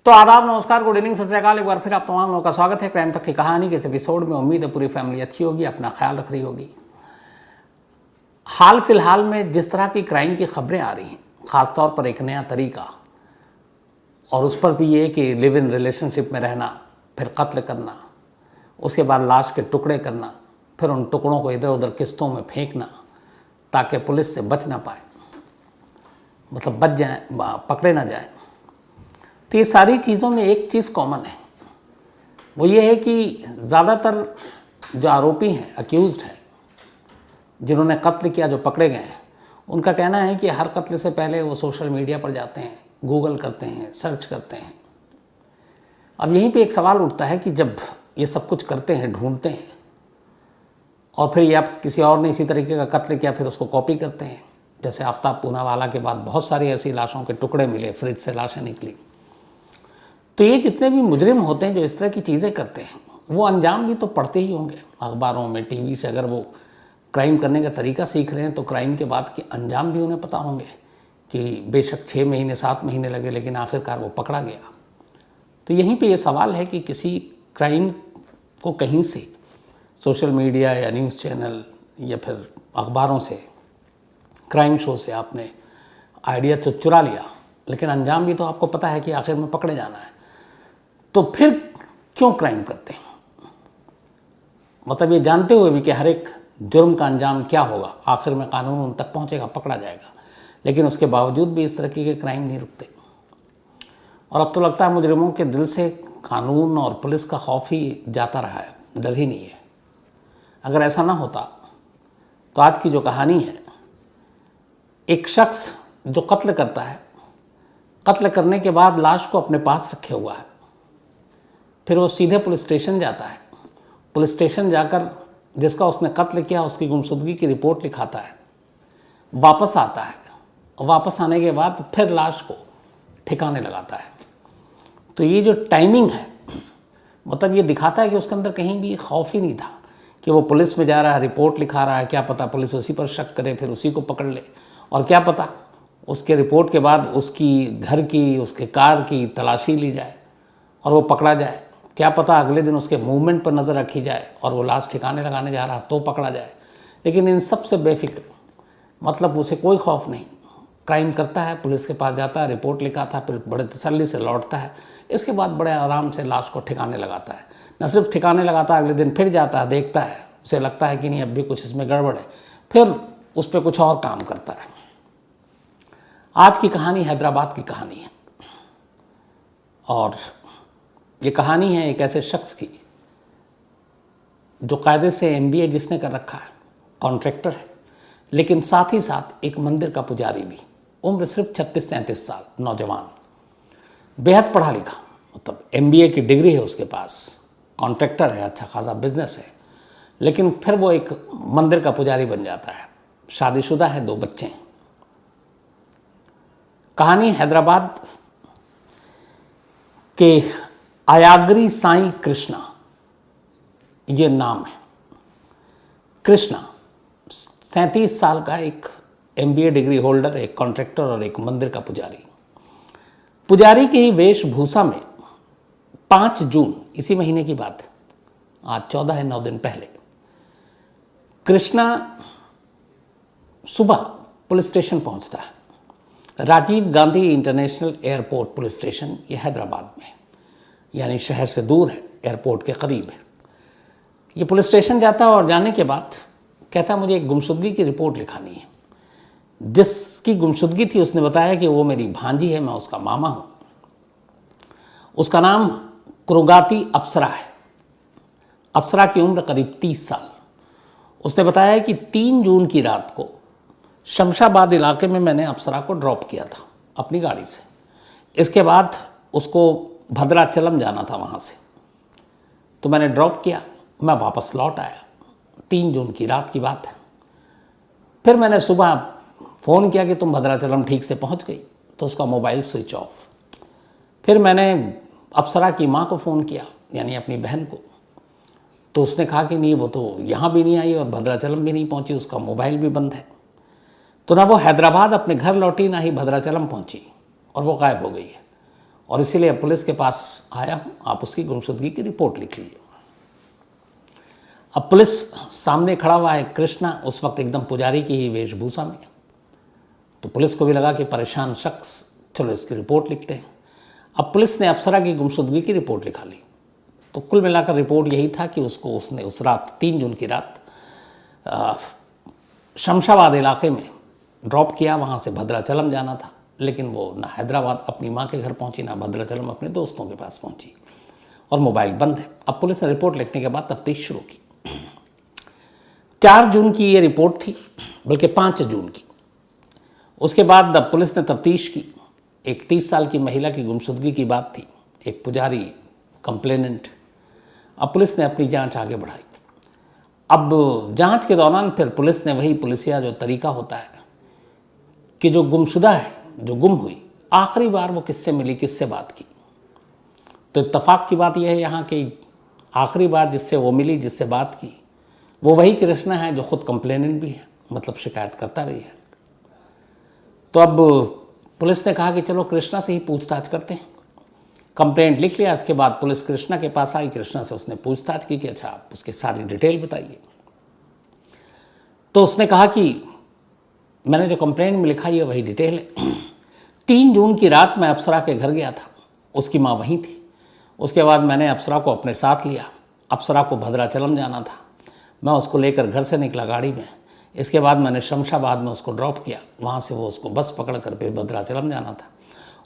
तो आदाब, नमस्कार, गुड इवनिंग, सत श्री अकाल। एक बार फिर आप तमाम लोगों का स्वागत है क्राइम तक की कहानी के इस एपिसोड में। उम्मीद है पूरी फैमिली अच्छी होगी, अपना ख्याल रख रही होगी। हाल फिलहाल में जिस तरह की क्राइम की खबरें आ रही हैं, ख़ासतौर पर एक नया तरीका, और उस पर भी ये कि लिव इन रिलेशनशिप में रहना, फिर कत्ल करना, उसके बाद लाश के टुकड़े करना, फिर उन टुकड़ों को इधर उधर किस्तों में फेंकना ताकि पुलिस से बच ना पाए, मतलब बच जाए, पकड़े ना जाए। तो ये सारी चीज़ों में एक चीज़ कॉमन है, वो ये है कि ज़्यादातर जो आरोपी हैं, अक्यूज़्ड हैं, जिन्होंने कत्ल किया, जो पकड़े गए हैं, उनका कहना है कि हर कत्ल से पहले वो सोशल मीडिया पर जाते हैं, गूगल करते हैं, सर्च करते हैं। अब यहीं पे एक सवाल उठता है कि जब ये सब कुछ करते हैं, ढूंढते हैं, और फिर ये आप किसी और ने इसी तरीके का कत्ल किया, फिर उसको कॉपी करते हैं। जैसे आफ्ताब पूनावाला के बाद बहुत सारी ऐसी लाशों के टुकड़े मिले, फ्रिज से लाशें निकली। तो ये जितने भी मुजरिम होते हैं जो इस तरह की चीज़ें करते हैं, वो अंजाम भी तो पढ़ते ही होंगे अखबारों में, टीवी से। अगर वो क्राइम करने का तरीका सीख रहे हैं तो क्राइम के बाद के अंजाम भी उन्हें पता होंगे कि बेशक 6 महीने 7 महीने लगे, लेकिन आखिरकार वो पकड़ा गया। तो यहीं पे ये सवाल है कि किसी क्राइम को कहीं से सोशल मीडिया या न्यूज़ चैनल या फिर अखबारों से, क्राइम शो से आपने आइडिया तो चुरा लिया, लेकिन अंजाम भी तो आपको पता है कि आखिर में पकड़े जाना है। तो फिर क्यों क्राइम करते हैं? मतलब ये जानते हुए भी कि हर एक जुर्म का अंजाम क्या होगा, आखिर में कानून उन तक पहुंचेगा, पकड़ा जाएगा, लेकिन उसके बावजूद भी इस तरह के क्राइम नहीं रुकते। और अब तो लगता है मुजरिमों के दिल से कानून और पुलिस का खौफ ही जाता रहा है, डर ही नहीं है। अगर ऐसा ना होता तो आज की जो कहानी है, एक शख्स जो कत्ल करता है, कत्ल करने के बाद लाश को अपने पास रखे हुआ है, फिर वो सीधे पुलिस स्टेशन जाता है। पुलिस स्टेशन जाकर जिसका उसने कत्ल किया उसकी गुमशुदगी की रिपोर्ट लिखाता है, वापस आता है, वापस आने के बाद फिर लाश को ठिकाने लगाता है। तो ये जो टाइमिंग है, मतलब ये दिखाता है कि उसके अंदर कहीं भी खौफ ही नहीं था कि वो पुलिस में जा रहा है, रिपोर्ट लिखा रहा है, क्या पता पुलिस उसी पर शक करे, फिर उसी को पकड़ ले, और क्या पता उसके रिपोर्ट के बाद उसकी घर की, उसके कार की तलाशी ली जाए और वो पकड़ा जाए। क्या पता अगले दिन उसके मूवमेंट पर नज़र रखी जाए और वो लाश ठिकाने लगाने जा रहा तो पकड़ा जाए। लेकिन इन सब से बेफिक्र, मतलब उसे कोई खौफ नहीं, क्राइम करता है, पुलिस के पास जाता है, रिपोर्ट लिखाता है, फिर बड़े तसल्ली से लौटता है, इसके बाद बड़े आराम से लाश को ठिकाने लगाता है। न सिर्फ ठिकाने लगाता है, अगले दिन फिर जाता है, देखता है, उसे लगता है कि नहीं अब भी कुछ इसमें गड़बड़ है, फिर उस पर कुछ और काम करता है। आज की कहानी हैदराबाद की कहानी है, और ये कहानी है एक ऐसे शख्स की जो कायदे से MBA जिसने कर रखा है, कॉन्ट्रैक्टर है, लेकिन साथ ही साथ एक मंदिर का पुजारी भी। उम्र सिर्फ 36-37 साल, नौजवान, बेहद पढ़ा लिखा, मतलब MBA की डिग्री है उसके पास, कॉन्ट्रैक्टर है, अच्छा खासा बिजनेस है, लेकिन फिर वो एक मंदिर का पुजारी बन जाता है। शादीशुदा है, 2 बच्चे हैं। कहानी हैदराबाद के अयाग्री साईं कृष्णा, ये नाम है। कृष्णा 37 साल का एक MBA डिग्री होल्डर, एक कॉन्ट्रैक्टर और एक मंदिर का पुजारी। पुजारी की ही वेशभूषा में 5 जून, इसी महीने की बात है, आज 14 है, 9 दिन पहले, कृष्णा सुबह पुलिस स्टेशन पहुंचता है। Rajiv Gandhi international airport police station, ये हैदराबाद में, यानी शहर से दूर है, एयरपोर्ट के करीब है। ये पुलिस स्टेशन जाता है और जाने के बाद कहता है मुझे एक गुमशुदगी की रिपोर्ट लिखानी है। जिसकी गुमशुदगी थी उसने बताया कि वो मेरी भांजी है, मैं उसका मामा हूँ। उसका नाम क्रुगाती अप्सरा है। अप्सरा की उम्र करीब 30 साल। उसने बताया कि 3 जून की रात को शमशाबाद इलाके में मैंने अप्सरा को ड्रॉप किया था अपनी गाड़ी से। इसके बाद उसको भद्राचलम जाना था, वहाँ से तो मैंने ड्रॉप किया, मैं वापस लौट आया। 3 जून की रात की बात है। फिर मैंने सुबह फ़ोन किया कि तुम भद्राचलम ठीक से पहुँच गई, तो उसका मोबाइल स्विच ऑफ। फिर मैंने अप्सरा की माँ को फ़ोन किया, यानी अपनी बहन को, तो उसने कहा कि नहीं वो तो यहाँ भी नहीं आई और भद्राचलम भी नहीं पहुँची, उसका मोबाइल भी बंद है। तो ना वो हैदराबाद अपने घर लौटी, ना ही भद्राचलम पहुँची, और वो गायब हो गई है। और इसीलिए पुलिस के पास आया हूँ, आप उसकी गुमशुदगी की रिपोर्ट लिख लीजिए। अब पुलिस सामने खड़ा हुआ है कृष्णा, उस वक्त एकदम पुजारी की ही वेशभूषा में। तो पुलिस को भी लगा कि परेशान शख्स, चलो इसकी रिपोर्ट लिखते हैं। अब पुलिस ने अप्सरा की गुमशुदगी की रिपोर्ट लिखा ली। तो कुल मिलाकर रिपोर्ट यही था कि उसने उस रात 3 जून की रात शमशाबाद इलाके में ड्रॉप किया। वहाँ से भद्राचलम जाना था, लेकिन वो ना हैदराबाद अपनी माँ के घर पहुँची, ना भद्राचलम अपने दोस्तों के पास पहुँची, और मोबाइल बंद है। अब पुलिस ने रिपोर्ट लिखने के बाद तफ्तीश शुरू की। 4 जून की ये रिपोर्ट थी, बल्कि 5 जून की। उसके बाद अब पुलिस ने तफ्तीश की। एक 30 साल की महिला की गुमशुदगी की बात थी, एक पुजारी कंप्लेनेंट। अब पुलिस ने अपनी जांच आगे बढ़ाई। अब जांच के दौरान फिर पुलिस ने वही पुलिसिया जो तरीका होता है कि जो गुमशुदा है, जो गुम हुई, आखिरी बार वो किससे मिली, किससे बात की। तो इत्तफाक की बात यह है यहाँ कि आखिरी बार जिससे वो मिली, जिससे बात की, वो वही कृष्णा है जो खुद कंप्लेनेंट भी है, मतलब शिकायत करता भी है। तो अब पुलिस ने कहा कि चलो कृष्णा से ही पूछताछ करते हैं। कंप्लेंट लिख लिया। इसके बाद पुलिस कृष्णा के पास आई। कृष्णा से उसने पूछताछ की कि अच्छा आप उसकी सारी डिटेल बताइए। तो उसने कहा कि मैंने जो कंप्लेंट में लिखा ये वही डिटेल है। 3 जून की रात मैं अप्सरा के घर गया था, उसकी माँ वहीं थी। उसके बाद मैंने अप्सरा को अपने साथ लिया। अप्सरा को भद्राचलम जाना था, मैं उसको लेकर घर से निकला गाड़ी में। इसके बाद मैंने शमशाबाद में उसको ड्रॉप किया, वहाँ से वो उसको बस पकड़ कर फिर भद्राचलम जाना था,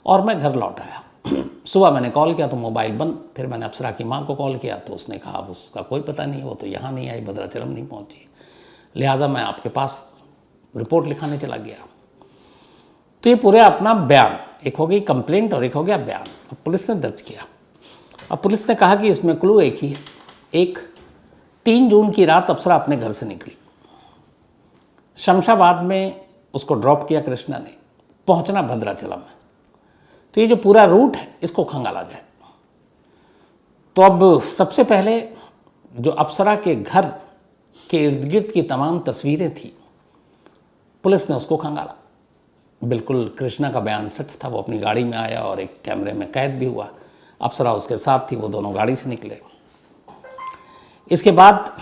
और मैं घर लौट आया। सुबह मैंने कॉल किया तो मोबाइल बंद। फिर मैंने अप्सरा की माँ को कॉल किया तो उसने कहा अब उसका कोई पता नहीं, वो तो यहाँ नहीं आई, भद्राचलम नहीं पहुँची, लिहाजा मैं आपके पास रिपोर्ट लिखाने चला गया। तो ये पूरे अपना बयान, एक हो गई कंप्लेंट और एक हो गया बयान, अब पुलिस ने दर्ज किया। अब पुलिस ने कहा कि इसमें क्लू एक ही है। एक, 3 जून की रात अप्सरा अपने घर से निकली, शमशाबाद में उसको ड्रॉप किया कृष्णा ने, पहुंचना भद्राचलम है। तो ये जो पूरा रूट है इसको खंगाला जाए। तो अब सबसे पहले जो अप्सरा के घर के इर्द गिर्द की तमाम तस्वीरें थी, पुलिस ने उसको खंगाला। बिल्कुल कृष्णा का बयान सच था, वो अपनी गाड़ी में आया और एक कैमरे में कैद भी हुआ। अप्सरा उसके साथ थी, वो दोनों गाड़ी से निकले। इसके बाद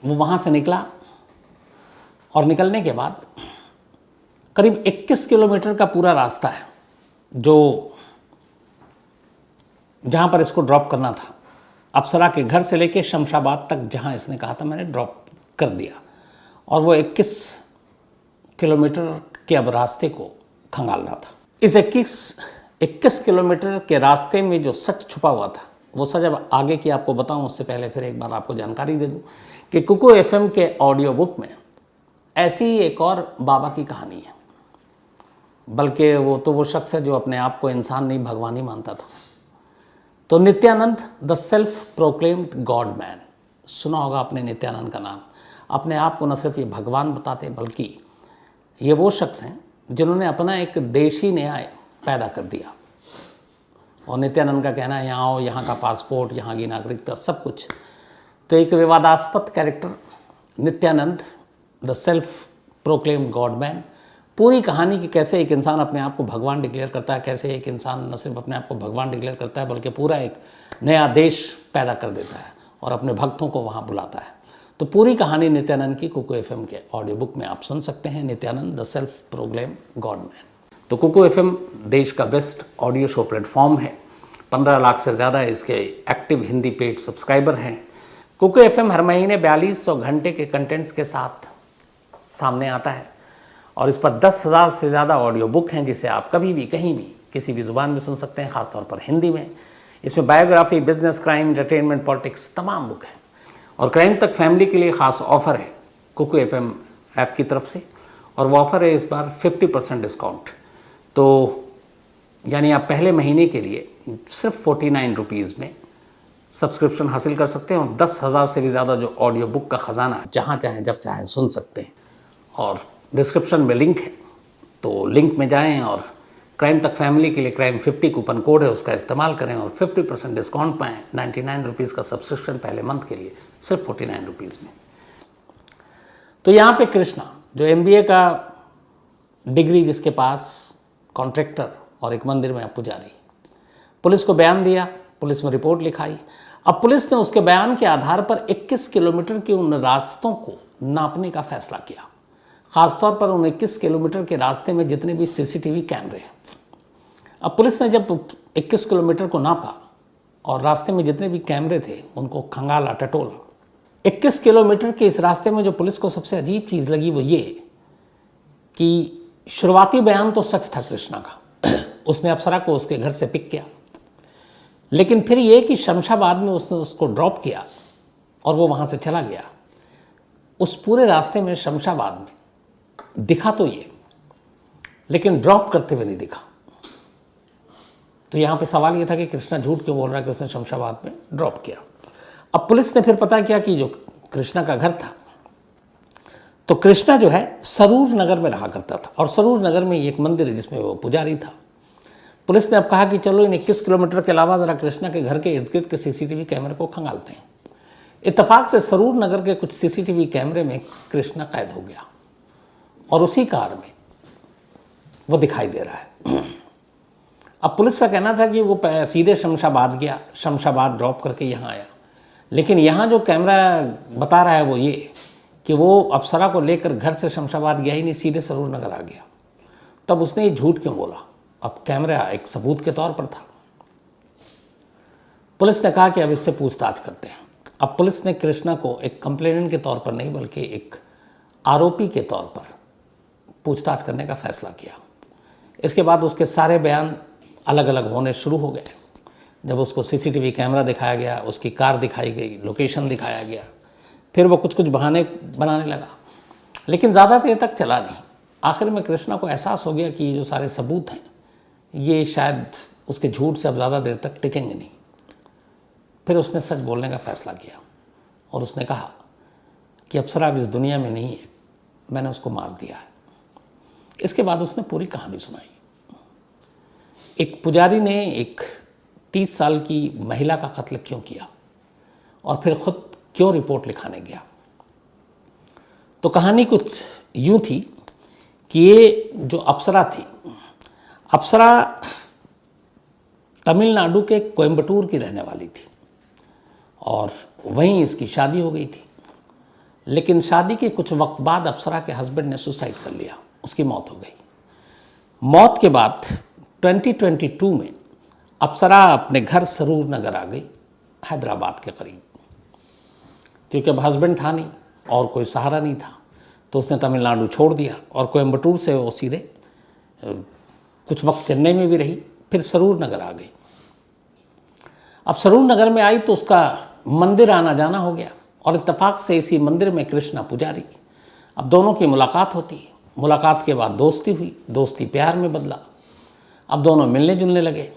वो वहाँ से निकला और निकलने के बाद करीब 21 किलोमीटर का पूरा रास्ता है जो जहाँ पर इसको ड्रॉप करना था, अप्सरा के घर से लेके शमशाबाद तक जहाँ इसने कहा था मैंने ड्रॉप कर दिया, और वो 21 किलोमीटर के अब रास्ते को खंगालना था। इस 21 किलोमीटर के रास्ते में जो सच छुपा हुआ था, वो सच अब आगे की आपको बताऊं उससे पहले फिर एक बार आपको जानकारी दे दूं कि कुकू एफएम के ऑडियो बुक में ऐसी ही एक और बाबा की कहानी है। बल्कि वो तो वो शख्स है जो अपने आप को इंसान नहीं भगवान ही मानता था। तो Nityanand the self proclaimed God man, सुना होगा आपने नित्यानंद का नाम। अपने आप को न सिर्फ ये भगवान बताते बल्कि ये वो शख्स हैं जिन्होंने अपना एक देशी न्याय पैदा कर दिया। और नित्यानंद का कहना है यहाँ आओ, यहाँ का पासपोर्ट, यहाँ की नागरिकता, सब कुछ। तो एक विवादास्पद character Nityanand the self proclaimed God man, पूरी कहानी की कैसे एक इंसान अपने आप को भगवान डिक्लेयर करता है, कैसे एक इंसान न सिर्फ अपने आप को भगवान डिक्लेयर करता है बल्कि पूरा एक नया देश पैदा कर देता है और अपने भक्तों को वहाँ बुलाता है। तो पूरी कहानी नित्यानंद की कुकू एफएम के ऑडियो बुक में आप सुन सकते हैं, Nityanand the self proclaimed God man. तो कुकू एफएम देश का बेस्ट ऑडियो शो प्लेटफॉर्म है। 15 लाख से ज़्यादा इसके एक्टिव हिंदी पेड सब्सक्राइबर हैं। कुकू एफएम हर महीने 4200 घंटे के कंटेंट्स के साथ सामने आता है और इस पर 10,000 से ज़्यादा ऑडियो बुक हैं जिसे आप कभी भी कहीं भी किसी भी ज़ुबान में सुन सकते हैं, ख़ासतौर पर हिंदी में। इसमें biography, business, crime, entertainment, politics, तमाम बुक हैं। और क्राइम तक फैमिली के लिए ख़ास ऑफ़र है कुकू एफएम ऐप की तरफ से, और वो ऑफ़र है इस बार 50% डिस्काउंट। तो यानी आप पहले महीने के लिए सिर्फ 49 रुपीज़ में सब्सक्रिप्शन हासिल कर सकते हैं और 10,000 से भी ज़्यादा जो ऑडियो बुक का ख़जाना जहाँ चाहें जब चाहें सुन सकते हैं। और डिस्क्रिप्शन में लिंक है, तो लिंक में जाएं और क्राइम तक फैमिली के लिए क्राइम 50 कूपन कोड है, उसका इस्तेमाल करें और 50% डिस्काउंट पाएँ। 99 रुपीज़ का सब्सक्रिप्शन पहले मंथ के लिए सिर्फ 49 रुपीज़ में। तो यहाँ पे कृष्णा जो MBA का डिग्री जिसके पास, कॉन्ट्रैक्टर और एक मंदिर में पुजारी, पुलिस को बयान दिया, पुलिस में रिपोर्ट लिखाई। अब पुलिस ने उसके बयान के आधार पर 21 किलोमीटर के उन रास्तों को नापने का फैसला किया, ख़ासतौर पर उन 21 किलोमीटर के रास्ते में जितने भी सीसीटीवी कैमरे हैं। अब पुलिस ने जब 21 किलोमीटर को नापा और रास्ते में जितने भी कैमरे थे उनको खंगाला, टटोला, 21 किलोमीटर के इस रास्ते में जो पुलिस को सबसे अजीब चीज़ लगी वो ये कि शुरुआती बयान तो सच था कृष्णा का, उसने अप्सरा को उसके घर से पिक किया, लेकिन फिर ये कि शमशाबाद में उसने उसको ड्रॉप किया और वो वहाँ से चला गया। उस पूरे रास्ते में शमशाबाद में दिखा तो ये, लेकिन ड्रॉप करते हुए नहीं दिखा। तो यहाँ पे सवाल ये था कि कृष्णा झूठ क्यों बोल रहा है कि उसने शमशाबाद में ड्रॉप किया। अब पुलिस ने फिर पता किया कि जो कृष्णा का घर था, तो कृष्णा जो है सरूर नगर में रहा करता था और सरूर नगर में एक मंदिर है जिसमें वो पुजारी था। पुलिस ने अब कहा कि चलो इन 21 किलोमीटर के अलावा ज़रा कृष्णा के घर के इर्द गिर्द के सीसीटीवी कैमरे को खंगालते हैं। इत्तेफाक से सरूर नगर के कुछ सीसीटीवी कैमरे में कृष्णा कैद हो गया और उसी कार में वो दिखाई दे रहा है। अब पुलिस का कहना था कि वो सीधे शमशाबाद गया, शमशाबाद ड्रॉप करके यहाँ आया, लेकिन यहाँ जो कैमरा बता रहा है वो ये कि वो अप्सरा को लेकर घर से शमशाबाद गया ही नहीं, सीधे सरूर नगर आ गया। तब उसने ये झूठ क्यों बोला? अब कैमरा एक सबूत के तौर पर था। पुलिस ने कहा कि अब इससे पूछताछ करते हैं। अब पुलिस ने कृष्णा को एक कंप्लेनेंट के तौर पर नहीं बल्कि एक आरोपी के तौर पर पूछताछ करने का फैसला किया। इसके बाद उसके सारे बयान अलग अलग होने शुरू हो गए। जब उसको सीसीटीवी कैमरा दिखाया गया, उसकी कार दिखाई गई, लोकेशन दिखाया गया, फिर वो कुछ कुछ बहाने बनाने लगा, लेकिन ज़्यादा देर तक चला नहीं। आखिर में कृष्णा को एहसास हो गया कि ये जो सारे सबूत हैं ये शायद उसके झूठ से अब ज़्यादा देर तक टिकेंगे नहीं। फिर उसने सच बोलने का फ़ैसला किया और उसने कहा कि अप्सरा अब इस दुनिया में नहीं है, मैंने उसको मार दिया है। इसके बाद उसने पूरी कहानी सुनाई। एक पुजारी ने एक 30 साल की महिला का कत्ल क्यों किया और फिर खुद क्यों रिपोर्ट लिखाने गया। तो कहानी कुछ यूँ थी कि ये जो अप्सरा थी, अप्सरा तमिलनाडु के कोयम्बटूर की रहने वाली थी और वहीं इसकी शादी हो गई थी। लेकिन शादी के कुछ वक्त बाद अप्सरा के हस्बैंड ने सुसाइड कर लिया, उसकी मौत हो गई। मौत के बाद 2022 में अप्सरा अपने घर सरूर नगर आ गई, हैदराबाद के करीब, क्योंकि अब हस्बैंड था नहीं और कोई सहारा नहीं था, तो उसने तमिलनाडु छोड़ दिया और कोयम्बटूर से वो सीधे कुछ वक्त चेन्नई में भी रही, फिर सरूर नगर आ गई। अब सरूर नगर में आई तो उसका मंदिर आना जाना हो गया और इत्तेफाक से इसी मंदिर में कृष्णा पुजारी। अब दोनों की मुलाकात होती है, मुलाकात के बाद दोस्ती हुई, दोस्ती प्यार में बदला। अब दोनों मिलने जुलने लगे।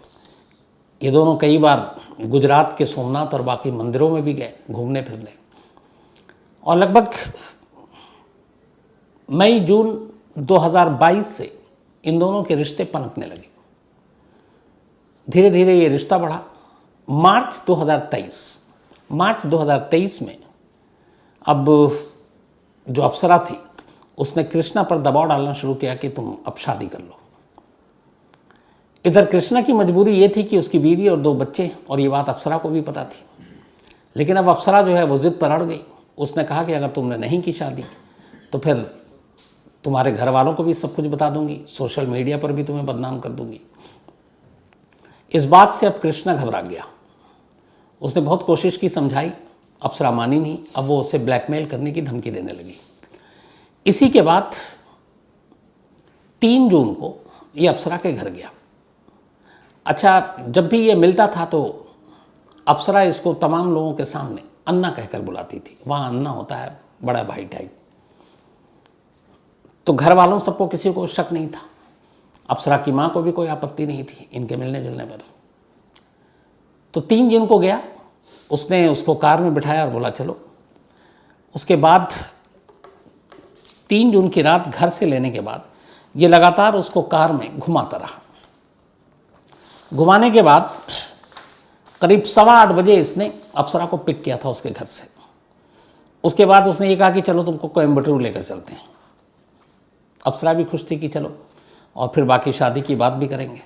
ये दोनों कई बार गुजरात के सोमनाथ और बाकी मंदिरों में भी गए घूमने फिरने और लगभग मई जून 2022 से इन दोनों के रिश्ते पनपने लगे। धीरे धीरे ये रिश्ता बढ़ा। मार्च 2023 में अब जो अप्सरा थी उसने कृष्णा पर दबाव डालना शुरू किया कि तुम अब शादी कर लो। इधर कृष्णा की मजबूरी ये थी कि उसकी बीवी और 2 बच्चे, और ये बात अप्सरा को भी पता थी। लेकिन अब अप्सरा जो है वो जिद पर अड़ गई। उसने कहा कि अगर तुमने नहीं की शादी तो फिर तुम्हारे घर वालों को भी सब कुछ बता दूंगी, सोशल मीडिया पर भी तुम्हें बदनाम कर दूंगी। इस बात से अब कृष्णा घबरा गया। उसने बहुत कोशिश की, समझाई, अप्सरा मानी नहीं। अब वो उसे ब्लैकमेल करने की धमकी देने लगी। इसी के बाद 3 जून को ये अप्सरा के घर गया। अच्छा, जब भी ये मिलता था तो अप्सरा इसको तमाम लोगों के सामने अन्ना कहकर बुलाती थी। वहाँ अन्ना होता है बड़ा भाई टाइप। तो घर वालों सबको किसी को शक नहीं था। अप्सरा की माँ को भी कोई आपत्ति नहीं थी इनके मिलने जुलने पर। तो 3 जून को गया, उसने उसको कार में बिठाया और बोला चलो। उसके बाद 3 जून की रात घर से लेने के बाद ये लगातार उसको कार में घुमाता रहा। घुमाने के बाद करीब 8:15 बजे इसने अप्सरा को पिक किया था उसके घर से। उसके बाद उसने ये कहा कि चलो तुमको कोयम्बटूर लेकर चलते हैं। अप्सरा भी खुश थी कि चलो, और फिर बाकी शादी की बात भी करेंगे।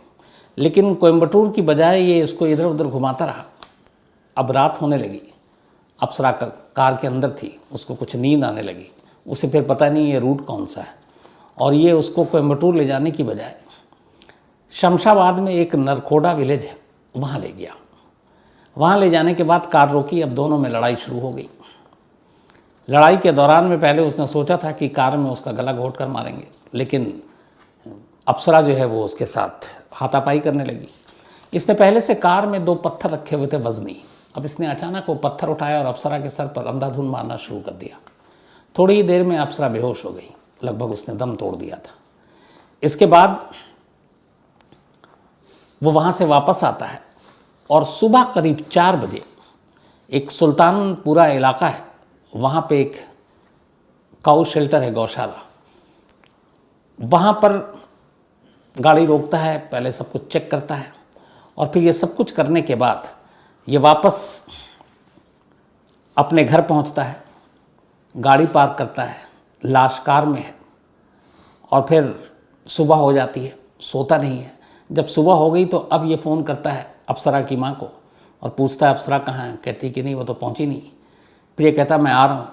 लेकिन कोयम्बटूर की बजाय ये इसको इधर उधर घुमाता रहा। अब रात होने लगी, अप्सरा कार के अंदर थी, उसको कुछ नींद आने लगी, उसे फिर पता नहीं ये रूट कौन सा है, और ये उसको कोयम्बटूर ले जाने की बजाय शमशाबाद में एक नरखोड़ा विलेज है वहाँ ले गया। वहाँ ले जाने के बाद कार रोकी, अब दोनों में लड़ाई शुरू हो गई। लड़ाई के दौरान में पहले उसने सोचा था कि कार में उसका गला घोट कर मारेंगे, लेकिन अप्सरा जो है वो उसके साथ हाथापाई करने लगी। इसने पहले से कार में 2 पत्थर रखे हुए थे वजनी। अब इसने अचानक वो पत्थर उठाया और अप्सरा के सर पर अंधाधुंध मारना शुरू कर दिया। थोड़ी ही देर में अप्सरा बेहोश हो गई, लगभग उसने दम तोड़ दिया था। इसके बाद वो वहाँ से वापस आता है और सुबह करीब 4 बजे एक सुल्तानपुरा इलाका है, वहाँ पे एक काऊ शेल्टर है, गौशाला, वहाँ पर गाड़ी रोकता है, पहले सब कुछ चेक करता है और फिर ये सब कुछ करने के बाद ये वापस अपने घर पहुँचता है, गाड़ी पार्क करता है, लाश कार में है और फिर सुबह हो जाती है, सोता नहीं है। जब सुबह हो गई तो अब ये फ़ोन करता है अप्सरा की माँ को और पूछता है अप्सरा कहाँ है। कहती कि नहीं वो तो पहुँची नहीं। फिर ये कहता मैं आ रहा हूँ।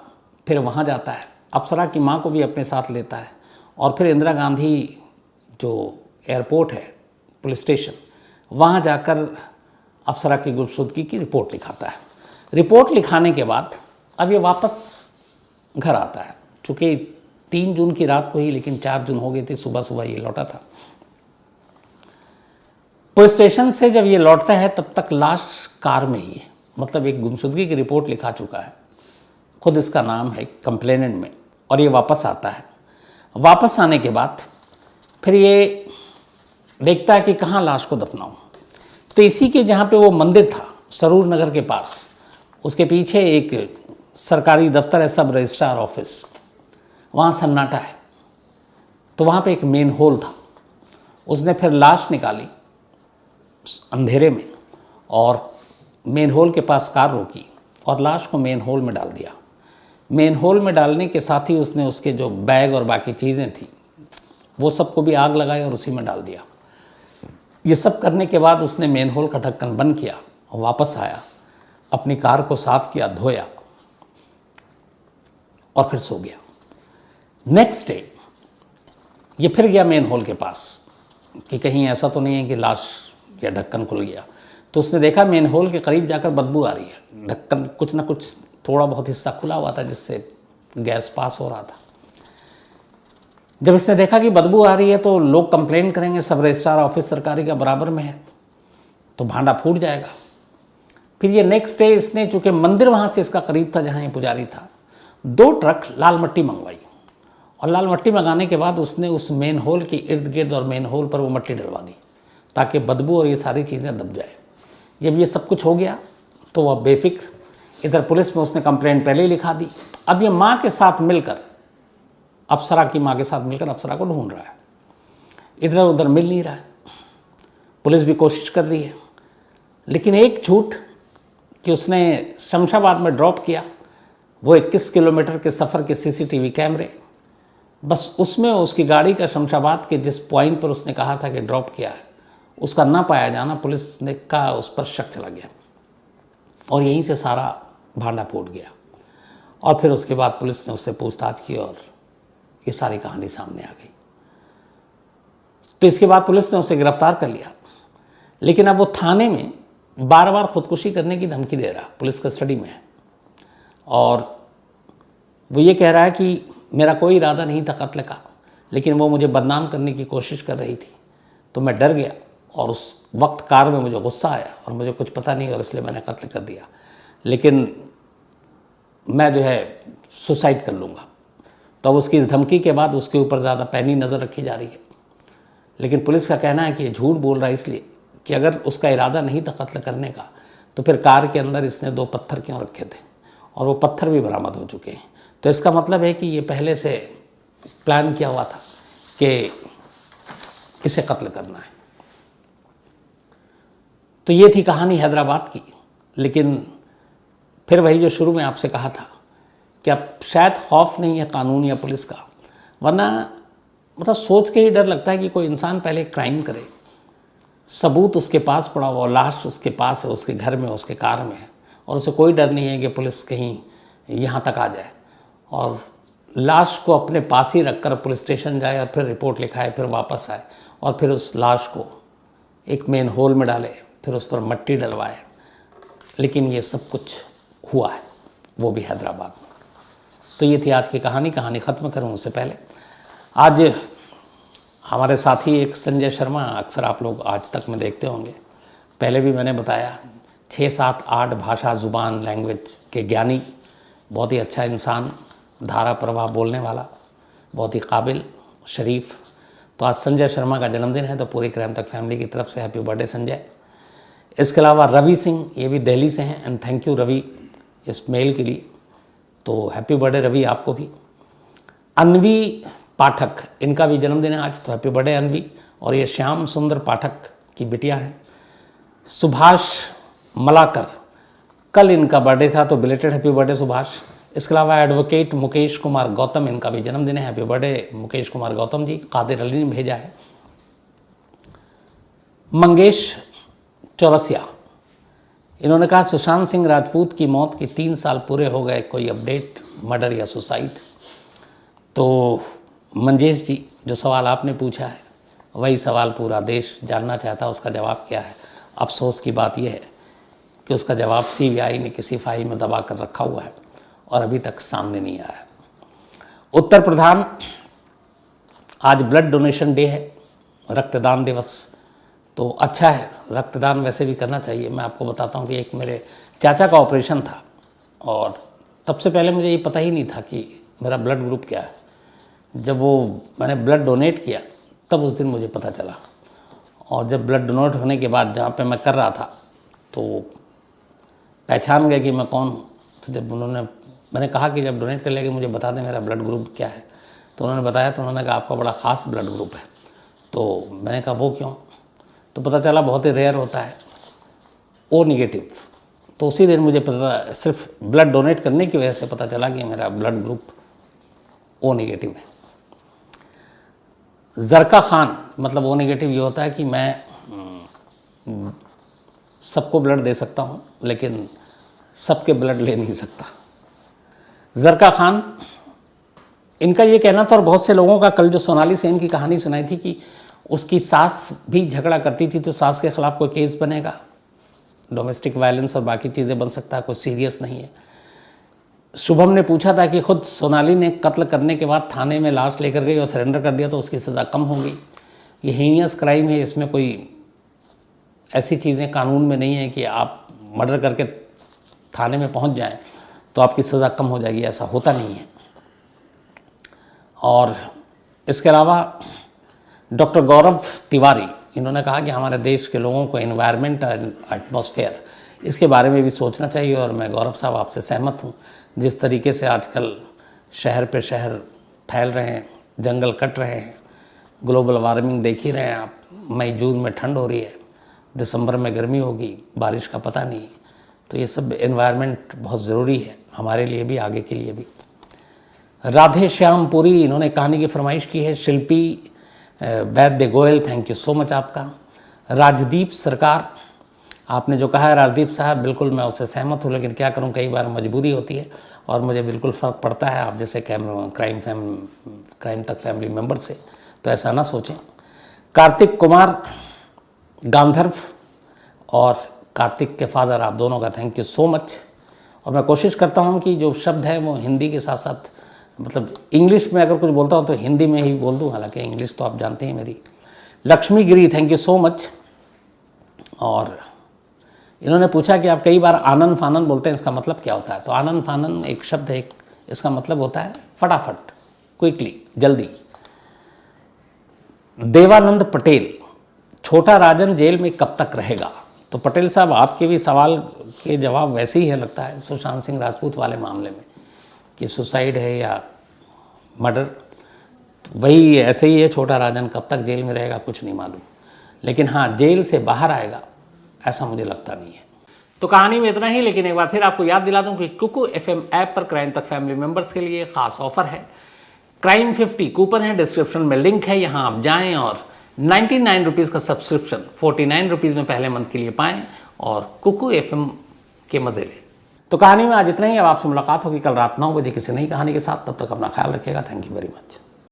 फिर वहाँ जाता है, अप्सरा की माँ को भी अपने साथ लेता है और फिर इंदिरा गांधी जो एयरपोर्ट है, पुलिस स्टेशन, वहाँ जाकर अप्सरा की गुमशुदगी की रिपोर्ट लिखाता है। रिपोर्ट लिखाने के बाद अब ये वापस घर आता है, चूँकि 3 जून की रात को ही, लेकिन 4 जून हो गई थी, सुबह सुबह ये लौटा था। पुलिस स्टेशन से जब ये लौटता है तब तक लाश कार में ही है, मतलब एक गुमशुदगी की रिपोर्ट लिखा चुका है, खुद इसका नाम है कंप्लेनेंट में, और ये वापस आता है। वापस आने के बाद फिर ये देखता है कि कहाँ लाश को दफनाऊं। तो इसी के जहाँ पे वो मंदिर था सरूर नगर के पास, उसके पीछे एक सरकारी दफ्तर है, सब रजिस्ट्रार ऑफिस, वहाँ सन्नाटा है। तो वहाँ पे एक मेन होल था। उसने फिर लाश निकाली अंधेरे में और मेन होल के पास कार रोकी और लाश को मेन होल में डाल दिया। मेन होल में डालने के साथ ही उसने उसके जो बैग और बाकी चीज़ें थी वो सबको भी आग लगाई और उसी में डाल दिया। ये सब करने के बाद उसने मेन होल का ढक्कन बंद किया और वापस आया, अपनी कार को साफ़ किया, धोया और फिर सो गया। नेक्स्ट डे ये फिर गया मेन होल के पास कि कहीं ऐसा तो नहीं है कि लाश या ढक्कन खुल गया। तो उसने देखा मेन होल के करीब जाकर बदबू आ रही है, ढक्कन कुछ ना कुछ थोड़ा बहुत हिस्सा खुला हुआ था जिससे गैस पास हो रहा था। जब इसने देखा कि बदबू आ रही है तो लोग कंप्लेंट करेंगे, सब रजिस्ट्रार ऑफिस सरकारी का बराबर में है, तो भांडा फूट जाएगा। फिर ये नेक्स्ट डे इसने, चूँकि मंदिर वहाँ से इसका करीब था जहाँ ये पुजारी था, 2 ट्रक लाल मिट्टी मंगवाई और लाल मिट्टी मंगाने के बाद उसने उस मेन होल के इर्द गिर्द और मेन होल पर वो मिट्टी डलवा दी ताकि बदबू और ये सारी चीज़ें दब जाए। जब ये सब कुछ हो गया तो वह बेफिक्र, इधर पुलिस में उसने कंप्लेंट पहले ही लिखा दी। अब ये माँ के साथ मिलकर, अप्सरा की माँ के साथ मिलकर अप्सरा को ढूंढ रहा है, इधर उधर मिल नहीं रहा है। पुलिस भी कोशिश कर रही है, लेकिन एक झूठ कि उसने शमशाबाद में ड्रॉप किया, वो 21 किलोमीटर के सफ़र के सीसीटीवी कैमरे, बस उसमें उसकी गाड़ी का शमशाबाद के जिस पॉइंट पर उसने कहा था कि ड्रॉप किया है उसका ना पाया जाना, पुलिस ने का उस पर शक चला गया और यहीं से सारा भांडा फूट गया। और फिर उसके बाद पुलिस ने उससे पूछताछ की और ये सारी कहानी सामने आ गई। तो इसके बाद पुलिस ने उसे गिरफ्तार कर लिया, लेकिन अब वो थाने में बार बार खुदकुशी करने की धमकी दे रहा, पुलिस कस्टडी में है, और वो ये कह रहा है कि मेरा कोई इरादा नहीं था कत्ल का, लेकिन वो मुझे बदनाम करने की कोशिश कर रही थी तो मैं डर गया और उस वक्त कार में मुझे गुस्सा आया और मुझे कुछ पता नहीं और इसलिए मैंने कत्ल कर दिया, लेकिन मैं जो है सुसाइड कर लूँगा। तो अब उसकी इस धमकी के बाद उसके ऊपर ज़्यादा पैनी नज़र रखी जा रही है। लेकिन पुलिस का कहना है कि ये झूठ बोल रहा है इसलिए कि अगर उसका इरादा नहीं था कत्ल करने का तो फिर कार के अंदर इसने 2 पत्थर क्यों रखे थे, और वो पत्थर भी बरामद हो चुके हैं। तो इसका मतलब है कि ये पहले से प्लान किया हुआ था कि इसे कत्ल करना है। तो ये थी कहानी हैदराबाद की। लेकिन फिर वही जो शुरू में आपसे कहा था कि अब शायद खौफ नहीं है कानून या पुलिस का, वरना मतलब सोच के ही डर लगता है कि कोई इंसान पहले क्राइम करे सबूत उसके पास पड़ा हुआ, लाश उसके पास है, उसके घर में, उसके कार में है, और उसे कोई डर नहीं है कि पुलिस कहीं यहाँ तक आ जाए, और लाश को अपने पास ही रखकर पुलिस स्टेशन जाए और फिर रिपोर्ट लिखाए, फिर वापस आए और फिर उस लाश को एक मेन होल में डाले, फिर उस पर मट्टी डलवाए। लेकिन ये सब कुछ हुआ है, वो भी हैदराबाद में। तो ये थी आज की कहानी। कहानी ख़त्म करूँ उससे पहले, आज हमारे साथी एक संजय शर्मा, अक्सर आप लोग आज तक में देखते होंगे, पहले भी मैंने बताया, 6, 7, 8 भाषा, ज़ुबान, लैंग्वेज के ज्ञानी, बहुत ही अच्छा इंसान, धारा प्रवाह बोलने वाला, बहुत ही काबिल, शरीफ। तो आज संजय शर्मा का जन्मदिन है, तो पूरी क्राइम तक फैमिली की तरफ से हैप्पी बर्थडे संजय। इसके अलावा रवि सिंह, ये भी दिल्ली से हैं, एंड थैंक यू रवि इस मेल के लिए, तो हैप्पी बर्थडे रवि आपको भी। अनवी पाठक, इनका भी जन्मदिन है आज, तो हैप्पी बर्थडे अनवी। और ये श्याम सुंदर पाठक की बिटिया है। सुभाष मलाकर, कल इनका बर्थडे था, तो बिलेटेड हैप्पी बर्थडे सुभाष। इसके अलावा एडवोकेट मुकेश कुमार गौतम, इनका भी जन्मदिन है, हैप्पी बर्थडे मुकेश कुमार गौतम जी। कादिर अली ने भेजा है। मंगेश चौरसिया, इन्होंने कहा सुशांत सिंह राजपूत की मौत के 3 साल पूरे हो गए, कोई अपडेट, मर्डर या सुसाइड? तो मंजेश जी, जो सवाल आपने पूछा है वही सवाल पूरा देश जानना चाहता है, उसका जवाब क्या है। अफसोस की बात यह है कि उसका जवाब सीबीआई ने किसी फाइल में दबा कर रखा हुआ है और अभी तक सामने नहीं आया। उत्तर प्रधान, आज ब्लड डोनेशन डे है, रक्तदान दिवस। तो अच्छा है, रक्तदान वैसे भी करना चाहिए। मैं आपको बताता हूँ कि एक मेरे चाचा का ऑपरेशन था, और तब से पहले मुझे ये पता ही नहीं था कि मेरा ब्लड ग्रुप क्या है। जब वो मैंने ब्लड डोनेट किया, तब उस दिन मुझे पता चला। और जब ब्लड डोनेट होने के बाद जहाँ पे मैं कर रहा था, तो पहचान गए कि मैं कौन हूँ। तो जब मैंने कहा कि जब डोनेट कर लेंगे मुझे बता दें मेरा ब्लड ग्रुप क्या है, तो उन्होंने बताया। तो उन्होंने कहा आपका बड़ा ख़ास ब्लड ग्रुप है। तो मैंने कहा वो क्यों? तो पता चला बहुत ही रेयर होता है, ओ नेगेटिव। तो उसी दिन मुझे पता, सिर्फ ब्लड डोनेट करने की वजह से पता चला कि मेरा ब्लड ग्रुप ओ नेगेटिव है। जरका खान, मतलब ओ नेगेटिव ये होता है कि मैं सबको ब्लड दे सकता हूँ, लेकिन सबके ब्लड ले नहीं सकता। जरका खान, इनका ये कहना था, और बहुत से लोगों का, कल जो सोनाली सेन की कहानी सुनाई थी कि उसकी सास भी झगड़ा करती थी, तो सास के खिलाफ कोई केस बनेगा, डोमेस्टिक वायलेंस और बाकी चीज़ें बन सकता है, कोई सीरियस नहीं है। शुभम ने पूछा था कि खुद सोनाली ने कत्ल करने के बाद थाने में लाश लेकर गई और सरेंडर कर दिया, तो उसकी सज़ा कम हो गई। ये हीनियस क्राइम है, इसमें कोई ऐसी चीज़ें कानून में नहीं है कि आप मर्डर करके थाने में पहुंच जाएं तो आपकी सज़ा कम हो जाएगी, ऐसा होता नहीं है। और इसके अलावा डॉक्टर गौरव तिवारी, इन्होंने कहा कि हमारे देश के लोगों को एनवायरनमेंट और एटमॉस्फेयर, इसके बारे में भी सोचना चाहिए। और मैं गौरव साहब आपसे सहमत हूँ। जिस तरीके से आजकल शहर पे शहर फैल रहे हैं, जंगल कट रहे हैं, ग्लोबल वार्मिंग देख ही रहे हैं आप। मई जून में ठंड हो रही है, दिसंबर में गर्मी होगी, बारिश का पता नहीं। तो ये सब एनवायरनमेंट बहुत ज़रूरी है हमारे लिए भी, आगे के लिए भी। राधे श्याम पुरी, इन्होंने कहानी की फरमाइश की है। शिल्पी वैद्य Goyal, thank you so much आपका। राजदीप सरकार, आपने जो कहा है राजदीप साहब, बिल्कुल मैं उससे सहमत हूँ, लेकिन क्या करूँ, कई बार मजबूरी होती है और मुझे बिल्कुल फ़र्क पड़ता है आप जैसे क्राइम तक फैमिली मेम्बर से, तो ऐसा ना सोचें। कार्तिक कुमार गांधर्व और कार्तिक के फादर, आप दोनों का थैंक यू सो मच। और मैं कोशिश करता हूँ कि जो शब्द है वो हिंदी के साथ साथ, मतलब इंग्लिश में अगर कुछ बोलता हूँ तो हिंदी में ही बोल दूँ, हालांकि इंग्लिश तो आप जानते हैं मेरी। लक्ष्मी गिरी, थैंक यू सो मच। और इन्होंने पूछा कि आप कई बार आनन फानन बोलते हैं, इसका मतलब क्या होता है? तो आनन फानन एक शब्द है, इसका मतलब होता है फटाफट, क्विकली, जल्दी। देवानंद पटेल, छोटा राजन जेल में कब तक रहेगा? तो पटेल साहब, आपके भी सवाल के जवाब वैसे ही है लगता है सुशांत सिंह राजपूत वाले मामले में, कि सुसाइड है या मर्डर, वही ऐसे ही है। छोटा राजन कब तक जेल में रहेगा कुछ नहीं मालूम, लेकिन हाँ जेल से बाहर आएगा ऐसा मुझे लगता नहीं है। तो कहानी में इतना ही, लेकिन एक बार फिर आपको याद दिला दूं कि कुकू FM ऐप पर क्राइम तक फैमिली मेंबर्स के लिए खास ऑफर है। क्राइम 50 कूपन है, डिस्क्रिप्शन में लिंक है, यहाँ आप जाएं और 99 रुपीज़ का सब्सक्रिप्शन 49 रुपीज़ में पहले मंथ के लिए पाएं और कुकू FM के मज़े लें। तो कहानी में आज इतना ही। अब आपसे मुलाकात होगी कल रात 9 बजे किसी नई कहानी के साथ। तब तक अपना ख्याल रखिएगा। Thank you very much.